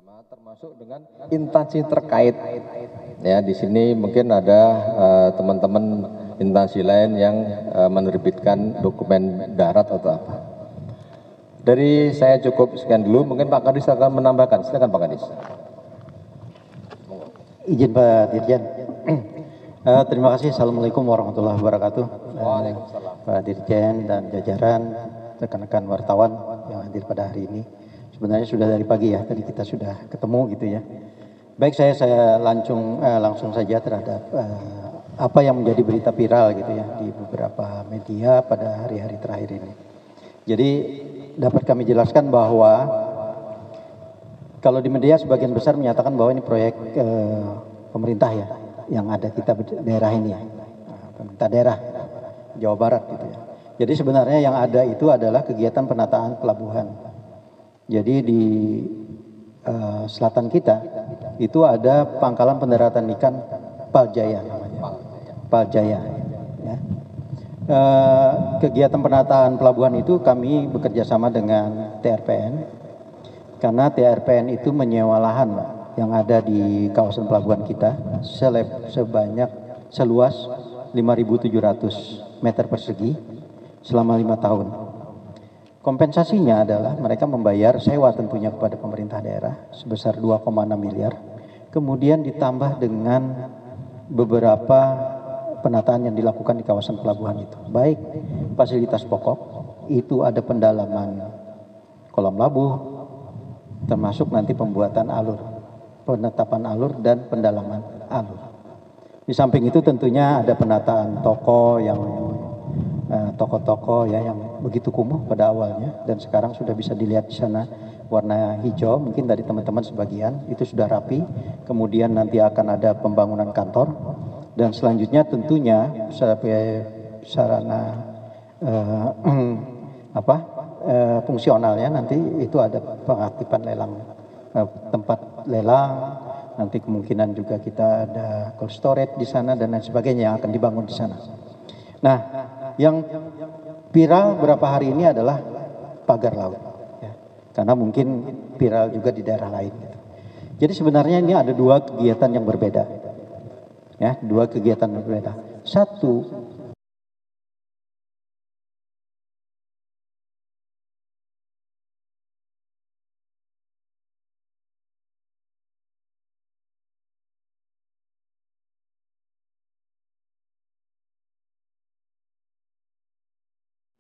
termasuk dengan instansi terkait. Ya, di sini mungkin ada teman-teman instansi lain yang menerbitkan dokumen darat atau apa. Dari saya cukup sekian dulu, mungkin Pak Kadis akan menambahkan. Silakan Pak Kadis. Izin Pak Dirjen. Terima kasih. Assalamualaikum warahmatullahi wabarakatuh. Waalaikumsalam. Pak Dirjen dan jajaran, rekan-rekan wartawan yang hadir pada hari ini. Sebenarnya sudah dari pagi ya, tadi kita sudah ketemu gitu ya. Baik, saya langsung saja terhadap apa yang menjadi berita viral gitu ya di beberapa media pada hari-hari terakhir ini. Jadi dapat kami jelaskan bahwa kalau di media sebagian besar menyatakan bahwa ini proyek pemerintah ya, yang ada kita daerah ini ya, pemerintah daerah Jawa Barat gitu ya. Jadi sebenarnya yang ada itu adalah kegiatan penataan pelabuhan. Jadi di selatan kita itu ada pangkalan pendaratan ikan Paljaya namanya, Paljaya. Ya. Kegiatan penataan pelabuhan itu kami bekerja sama dengan TRPN, karena TRPN itu menyewa lahan yang ada di kawasan pelabuhan kita seluas 5.700 meter persegi selama 5 tahun. Kompensasinya adalah mereka membayar sewa tentunya kepada pemerintah daerah sebesar 2,6 miliar. Kemudian ditambah dengan beberapa penataan yang dilakukan di kawasan pelabuhan itu. Baik fasilitas pokok, itu ada pendalaman kolam labuh, termasuk nanti pembuatan alur, penetapan alur dan pendalaman alur. Di samping itu tentunya ada penataan toko yang toko-toko ya yang begitu kumuh pada awalnya dan sekarang sudah bisa dilihat di sana warna hijau, mungkin dari teman-teman sebagian itu sudah rapi. Kemudian nanti akan ada pembangunan kantor dan selanjutnya tentunya sarana fungsionalnya nanti itu ada pengaktifan lelang, tempat lelang, nanti kemungkinan juga kita ada cold storage di sana dan lain sebagainya yang akan dibangun di sana. Nah, yang viral beberapa hari ini adalah pagar laut, ya. Karena mungkin viral juga di daerah lain. Gitu. Jadi sebenarnya ini ada dua kegiatan yang berbeda, ya, dua kegiatan berbeda. Satu,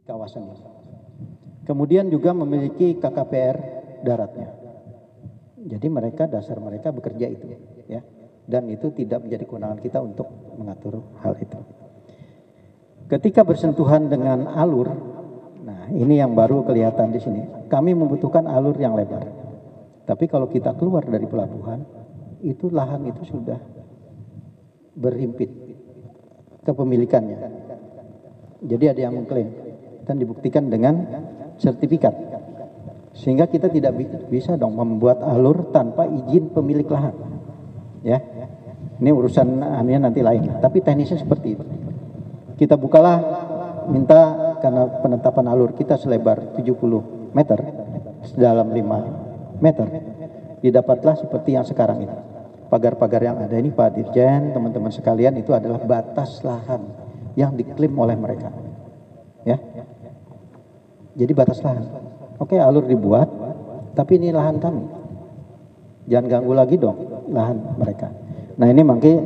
kawasan ini. Kemudian juga memiliki KKPR daratnya. Jadi dasar mereka bekerja itu, ya. Dan itu tidak menjadi kewenangan kita untuk mengatur hal itu. Ketika bersentuhan dengan alur, nah ini yang baru kelihatan di sini. Kami membutuhkan alur yang lebar. Tapi kalau kita keluar dari pelabuhan, itu lahan itu sudah berhimpit kepemilikannya. Jadi ada yang mengklaim dan dibuktikan dengan sertifikat, sehingga kita tidak bisa dong membuat alur tanpa izin pemilik lahan, ya. Ini urusan nanti lain, tapi teknisnya seperti itu. Kita bukalah, minta karena penetapan alur kita selebar 70 meter, sedalam 5 meter, didapatlah seperti yang sekarang ini. Pagar-pagar yang ada ini Pak Dirjen, teman-teman sekalian, itu adalah batas lahan yang diklaim oleh mereka, ya. Jadi batas lahan. Oke, alur dibuat, tapi ini lahan kami. Jangan ganggu lagi dong lahan mereka. Nah ini makanya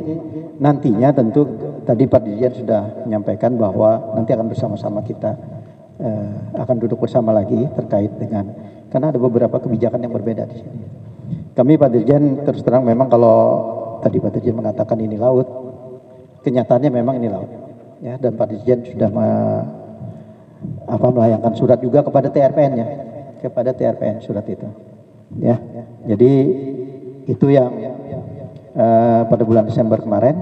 nantinya tentu tadi Pak Dirjen sudah menyampaikan bahwa nanti akan bersama-sama kita akan duduk bersama lagi terkait dengan, karena ada beberapa kebijakan yang berbeda di sini. Kami Pak Dirjen terus terang memang kalau tadi Pak Dirjen mengatakan ini laut, kenyataannya memang ini laut. Ya, dan Pak Dirjen sudah melayangkan surat juga kepada TRPN-nya, kepada TRPN surat itu, ya. Jadi itu yang pada bulan Desember kemarin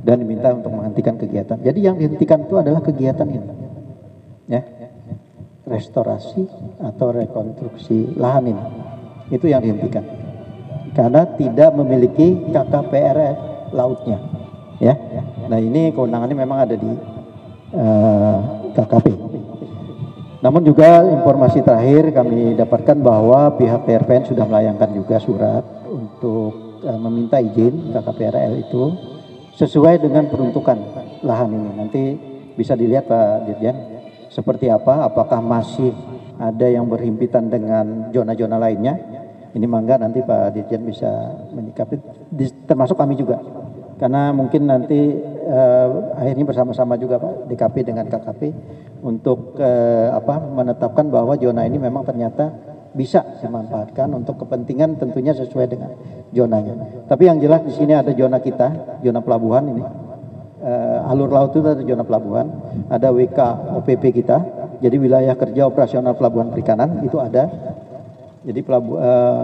dan diminta untuk menghentikan kegiatan. Jadi yang dihentikan itu adalah kegiatan ini, ya, restorasi atau rekonstruksi lahan ini, itu yang dihentikan karena tidak memiliki KKPR lautnya, ya. Nah ini kewenangannya memang ada di KKP. Namun juga informasi terakhir kami dapatkan bahwa pihak PRPN sudah melayangkan juga surat untuk meminta izin KKPRL itu sesuai dengan peruntukan lahan ini. Nanti bisa dilihat Pak Dirjen seperti apa, apakah masih ada yang berhimpitan dengan zona-zona lainnya. Ini mangga nanti Pak Dirjen bisa menyikapi, termasuk kami juga. Karena mungkin nanti akhirnya bersama-sama juga Pak DKP dengan KKP untuk menetapkan bahwa zona ini memang ternyata bisa dimanfaatkan untuk kepentingan tentunya sesuai dengan zonanya. Tapi yang jelas di sini ada zona kita, zona pelabuhan ini. Alur laut itu ada zona pelabuhan, ada WK OPP kita. Jadi wilayah kerja operasional pelabuhan perikanan itu ada. Jadi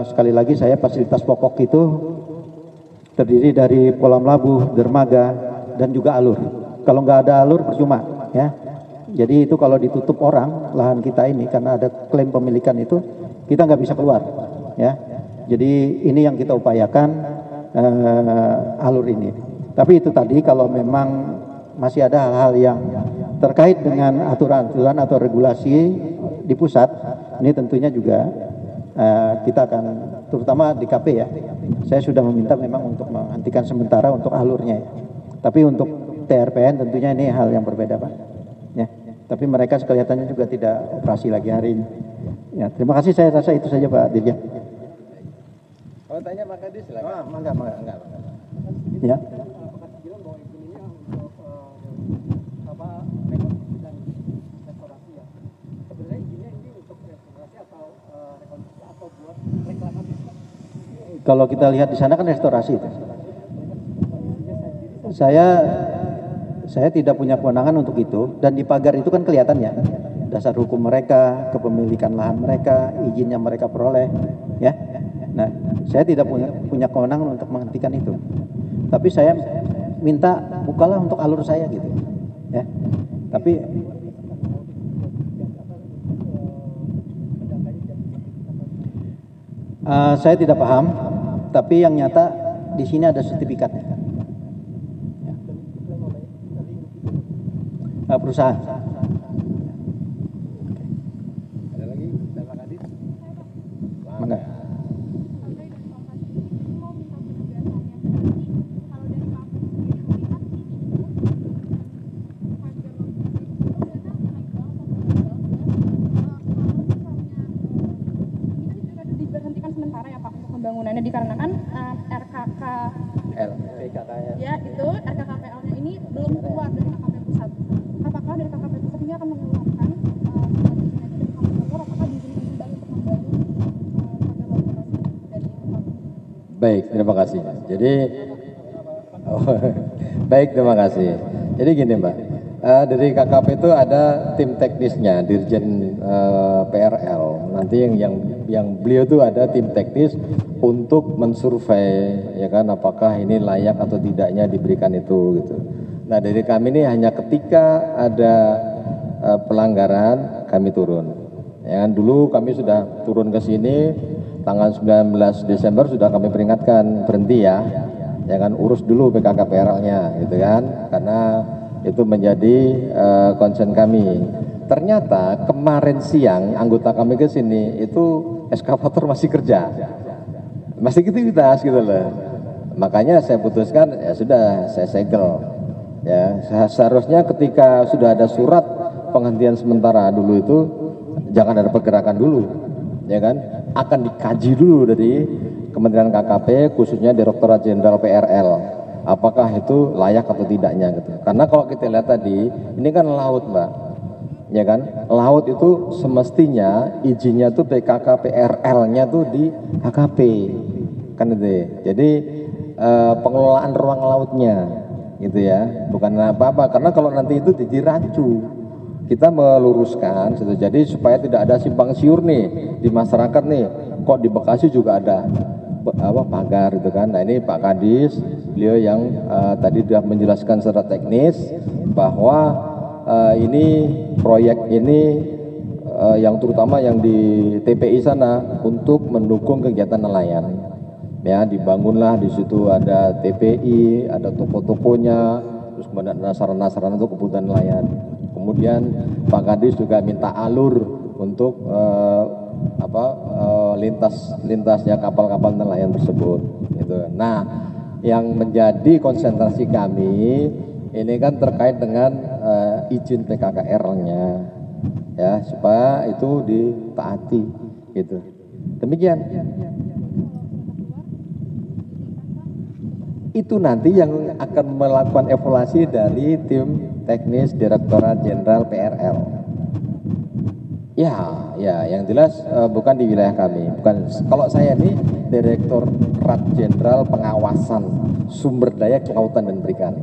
sekali lagi saya fasilitas pokok itu terdiri dari kolam labuh, dermaga, dan juga alur. Kalau nggak ada alur percuma, ya. Jadi itu kalau ditutup orang lahan kita ini karena ada klaim pemilikan itu kita nggak bisa keluar, ya. Jadi ini yang kita upayakan alur ini. Tapi itu tadi kalau memang masih ada hal-hal yang terkait dengan aturan-aturan atau regulasi di pusat, ini tentunya juga kita akan terutama di KP ya. Saya sudah meminta memang untuk menghentikan sementara untuk alurnya ya. Tapi untuk TRPN tentunya ini hal yang berbeda Pak. Ya. Tapi mereka kelihatannya juga tidak operasi lagi hari ini. Ya, terima kasih, saya rasa itu saja Pak Dirjen. Kalau tanya Pak Kadis silakan. Mangga. Ya. Kalau kita lihat di sana kan restorasi itu. Saya tidak punya kewenangan untuk itu, dan di pagar itu kan kelihatannya dasar hukum mereka, kepemilikan lahan mereka, izinnya mereka peroleh, ya. Nah, saya tidak punya kewenangan untuk menghentikan itu. Tapi saya minta bukalah untuk alur saya gitu, ya. Tapi saya tidak paham, tapi yang nyata di sini ada sertifikatnya. Perusahaan. Ada lagi Pak Kadis? Mangga. Diberhentikan sementara ya Pak untuk pembangunannya dikarenakan PKKL. Ya itu RKKPL-nya ini belum keluar dari KKP pusat. Apakah dari KKP pusat ini akan mengeluarkan apakah diizinkan kembali untuk membangun Baik, terima kasih. Jadi baik, terima kasih. Jadi gini Mbak, dari KKP itu ada tim teknisnya, Dirjen PRL. Nanti yang beliau itu ada tim teknis untuk mensurvei, ya kan, apakah ini layak atau tidaknya diberikan itu gitu. Nah dari kami ini hanya ketika ada pelanggaran kami turun. Ya kan, dulu kami sudah turun ke sini tanggal 19 Desember sudah kami peringatkan berhenti ya kan, urus dulu PKKPRL-nya gitu kan, karena itu menjadi concern kami. Ternyata kemarin siang anggota kami ke sini itu eskavator masih kerja, masih aktivitas gitu loh. Makanya saya putuskan ya sudah, saya segel. Ya seharusnya ketika sudah ada surat penghentian sementara dulu itu jangan ada pergerakan dulu, ya kan, akan dikaji dulu dari Kementerian KKP khususnya Direktorat Jenderal PRL apakah itu layak atau tidaknya gitu. Karena kalau kita lihat tadi ini kan laut Mbak, ya kan, laut itu semestinya izinnya tuh BKKPRL-nya tuh di KKP kan itu ya. Jadi pengelolaan ruang lautnya gitu ya, bukan apa-apa, karena kalau nanti itu jadi rancu. Kita meluruskan gitu, jadi supaya tidak ada simpang siur nih di masyarakat nih, kok di Bekasi juga ada pagar gitu kan. Nah ini Pak Kadis, beliau yang tadi sudah menjelaskan secara teknis bahwa ini proyek ini yang terutama yang di TPI sana untuk mendukung kegiatan nelayan. Ya dibangunlah di situ ada TPI, ada toko-tokonya, terus kemudian sarana-sarana untuk kebutuhan nelayan. Kemudian Pak Kadis juga minta alur untuk lintasnya kapal-kapal nelayan tersebut. Gitu. Nah, yang menjadi konsentrasi kami ini kan terkait dengan izin PKKR-nya, ya supaya itu ditaati, gitu. Demikian. Itu nanti yang akan melakukan evaluasi dari tim teknis Direktorat Jenderal PRL. Ya, yang jelas bukan di wilayah kami. Bukan. Kalau saya ini Direktorat Jenderal Pengawasan Sumber Daya Kelautan dan Perikanan.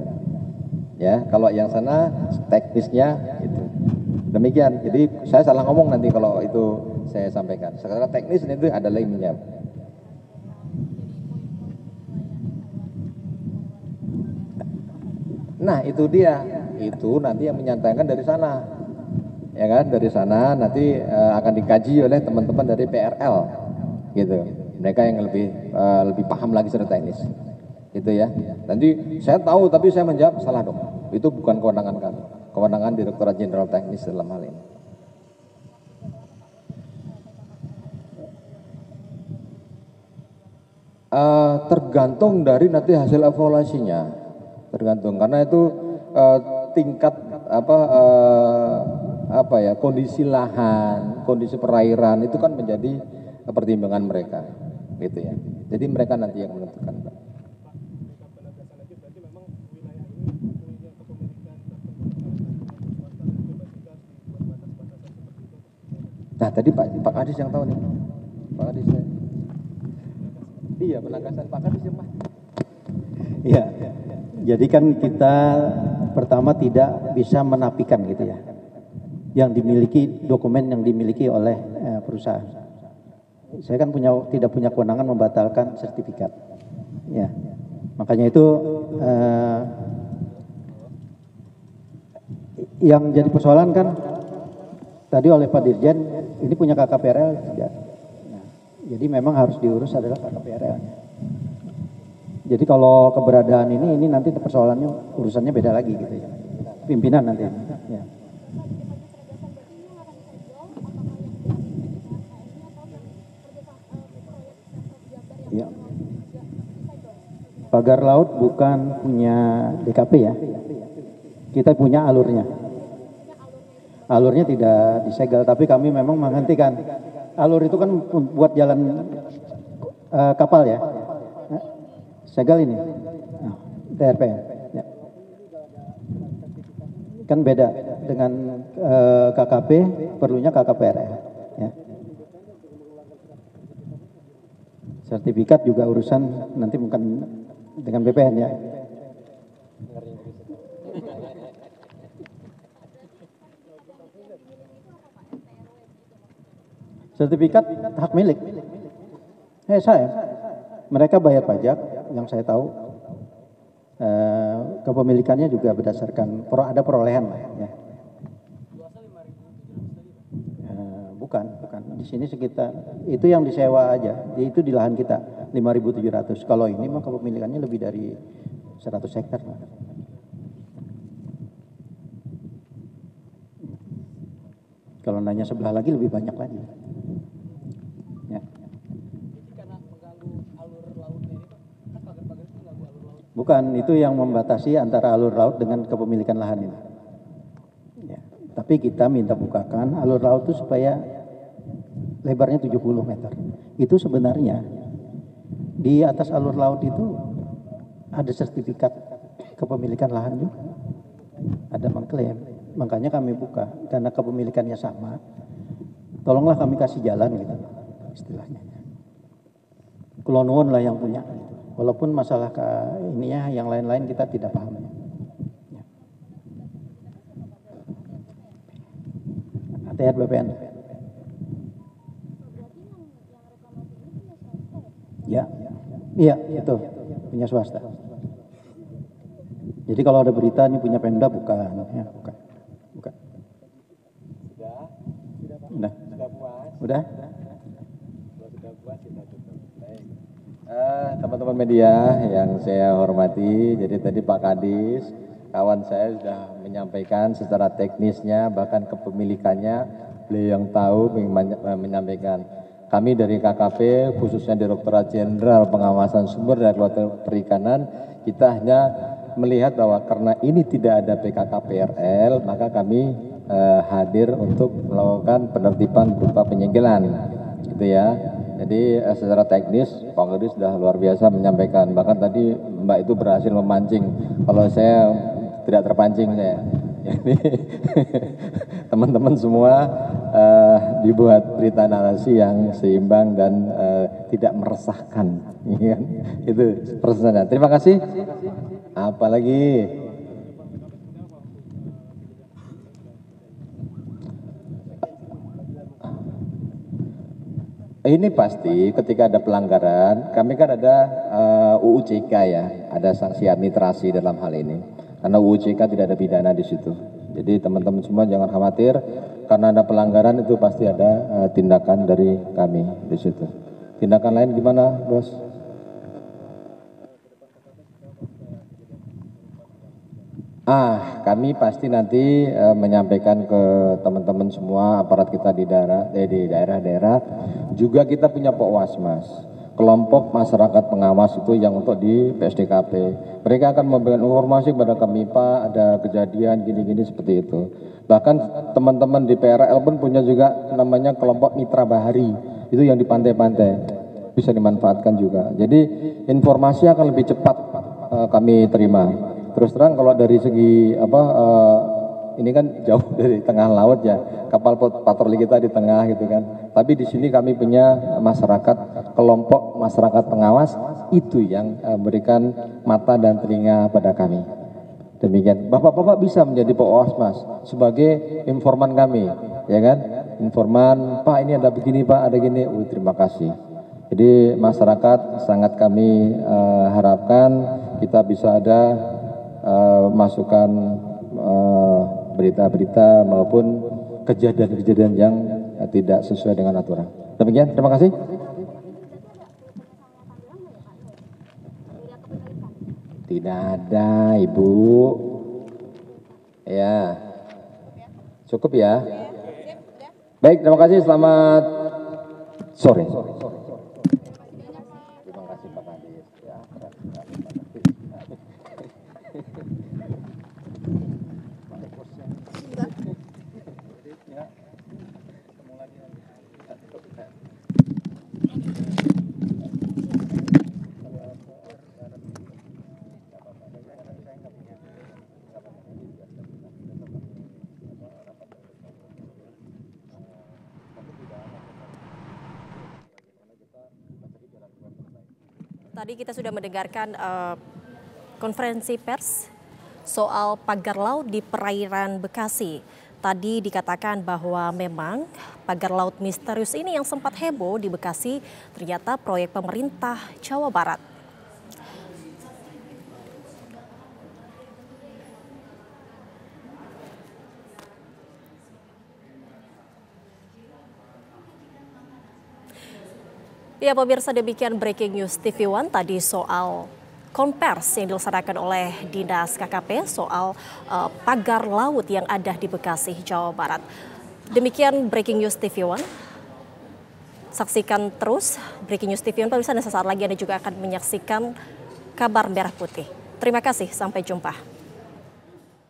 Ya, kalau yang sana teknisnya itu. Demikian. Jadi saya salah ngomong nanti kalau itu saya sampaikan. Secara teknis itu ada lainnya. Nah, itu dia. Itu nanti yang menyatakan dari sana. Ya kan, dari sana nanti akan dikaji oleh teman-teman dari PRL. Gitu. Mereka yang lebih paham lagi secara teknis. Gitu ya. Nanti saya tahu tapi saya menjawab salah dong. Itu bukan kewenangan kami. Kewenangan Direktorat Jenderal Teknis dalam hal ini. Tergantung dari nanti hasil evaluasinya. Tergantung karena itu tingkat kondisi lahan, kondisi perairan itu kan menjadi pertimbangan mereka, gitu ya. Jadi mereka nanti yang menentukan. Nah tadi Pak Kadis yang tahu nih, Pak Kadis. Iya, penagasan Pak Kadis yang Iya. Jadi kan kita pertama tidak bisa menafikan gitu ya, yang dimiliki dokumen yang dimiliki oleh perusahaan. Saya kan tidak punya kewenangan membatalkan sertifikat. Ya, makanya itu yang jadi persoalan kan tadi oleh Pak Dirjen, ini punya KKPRL tidak. Nah, jadi memang harus diurus adalah KKPRL. Jadi kalau keberadaan ini nanti persoalannya urusannya beda lagi gitu ya. Pimpinan nanti. Ya. Ya. Pagar laut bukan punya DKP ya. Kita punya alurnya. Alurnya tidak disegel, tapi kami memang menghentikan. Alur itu kan buat jalan kapal ya. Segel ini, TRPN. Ya. Kan beda dengan KKP, perlunya KKPRL. Ya. Sertifikat juga urusan nanti bukan dengan BPN ya. Sertifikat hak milik. Saya. Mereka bayar pajak, yang saya tahu kepemilikannya juga berdasarkan ada perolehan lah ya. Bukan. Di sini sekitar itu yang disewa aja, itu di lahan kita 5.700. Kalau ini mah kepemilikannya lebih dari 100 hektar. Kalau nanya sebelah lagi lebih banyak lagi. Ya. Bukan, itu yang membatasi antara alur laut dengan kepemilikan lahan ini. Ya. Tapi kita minta bukakan alur laut itu supaya lebarnya 70 meter. Itu sebenarnya di atas alur laut itu ada sertifikat kepemilikan lahan juga. Ada mengklaim. Makanya kami buka. Karena kepemilikannya sama. Tolonglah kami kasih jalan gitu istilahnya. Kulon lah yang punya. Walaupun masalah ininya yang lain-lain kita tidak paham. Ya. ATR BPN. Ya, iya itu punya swasta. Jadi kalau ada berita ini punya Pemda bukan, ya, bukan. Udah. Teman-teman media yang saya hormati, jadi tadi Pak Kadis kawan saya sudah menyampaikan secara teknisnya, bahkan kepemilikannya, beliau yang tahu menyampaikan. Kami dari KKP, khususnya Direktorat Jenderal Pengawasan Sumber Daya Kelautan Perikanan, kita hanya melihat bahwa karena ini tidak ada PKKPRL, maka kami hadir untuk melakukan penertiban berupa penyegelan, gitu ya. Jadi secara teknis Pak Gedi sudah luar biasa menyampaikan. Bahkan tadi Mbak itu berhasil memancing. Kalau saya tidak terpancing saya. Jadi teman-teman semua dibuat berita narasi yang seimbang dan tidak meresahkan. Itu pesannya. Terima kasih. Apalagi ini pasti ketika ada pelanggaran, kami kan ada UU CK ya, ada sanksi administrasi dalam hal ini. Karena UU CK tidak ada pidana di situ. Jadi teman-teman semua jangan khawatir, karena ada pelanggaran itu pasti ada tindakan dari kami di situ. Tindakan lain gimana, Bos? Kami pasti nanti menyampaikan ke teman-teman semua aparat kita di daerah-daerah. Juga kita punya Pokwas-Mas, kelompok masyarakat pengawas itu yang untuk di PSDKP. Mereka akan memberikan informasi kepada kami, Pak, ada kejadian gini-gini seperti itu. Bahkan teman-teman di PRL pun punya juga namanya kelompok Mitra Bahari, itu yang di pantai-pantai, bisa dimanfaatkan juga. Jadi informasi akan lebih cepat kami terima. Terus terang kalau dari segi ini kan jauh dari tengah laut ya, kapal patroli kita di tengah gitu kan. Tapi di sini kami punya masyarakat, kelompok masyarakat pengawas itu yang memberikan mata dan telinga pada kami. Demikian, bapak-bapak bisa menjadi Pokwas-Mas sebagai informan kami, ya kan? Informan, Pak ini ada begini, Pak ada gini. Terima kasih. Jadi masyarakat sangat kami harapkan kita bisa ada masukan berita-berita maupun kejadian-kejadian yang tidak sesuai dengan aturan. Demikian, terima kasih. Tidak ada, Ibu. Ya, cukup ya. Baik, terima kasih. Selamat sore. Terima kasih Pak Kadis. Ya, Tadi kita sudah mendengarkan konferensi pers soal pagar laut di perairan Bekasi. Tadi dikatakan bahwa memang pagar laut misterius ini yang sempat heboh di Bekasi ternyata proyek pemerintah Jawa Barat. Ya pemirsa, demikian breaking news TV One tadi soal konvers yang dilaksanakan oleh Dinas KKP soal pagar laut yang ada di Bekasi, Jawa Barat. Demikian breaking news TV One. Saksikan terus breaking news TV One pemirsa, dan sesaat lagi Anda juga akan menyaksikan kabar merah putih. Terima kasih, sampai jumpa.